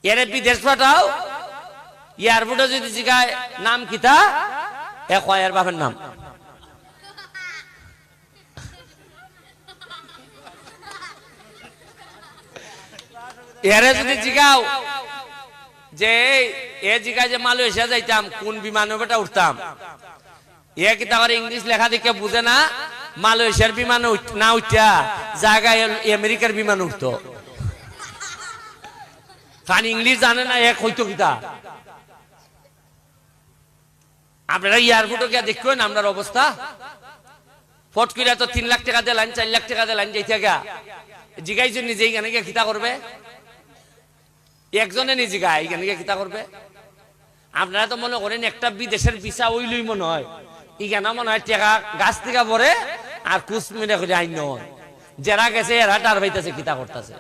এর বিদেশ পাঠাও, এয়ারপোর্টে যদি জিগায় নাম কিতা, এ কয় এর বাপের নাম। এরে যদি জিগাও যে এ জিগায় যে মালয়েশিয়া যাইতাম কোন বিমানে বেটা উঠতাম, এ কিতা করে ইংলিশ লেখা দেখে বুঝে না, মালয়েশিয়ার বিমানে না উঠা জায়গায় আমেরিকার বিমান উঠতো, কারণ ইংলিশ জানে না এক হইতো কিতা। আপনারা এয়ারপোর্টে গিয়ে দেখবেন আপনার অবস্থা, ফট করে তো 3 লাখ টাকা দিলেন 4 লাখ টাকা দিলেন যাইতে গা জিগাইছো নিজে এখানে গিয়ে কিতা করবে, একজনে নিজে গায় এখানে গিয়ে কিতা করবে। আপনারা তো মনে করেন একটা বিদেশের ভিসা ওইলই মনে হয়, এখানে মনে হয় টাকা গাছ থেকে পরে আর কুচ মিনে করে আইন, যারা গেছে এরা টার পাইতেছে কিতা করতেছে।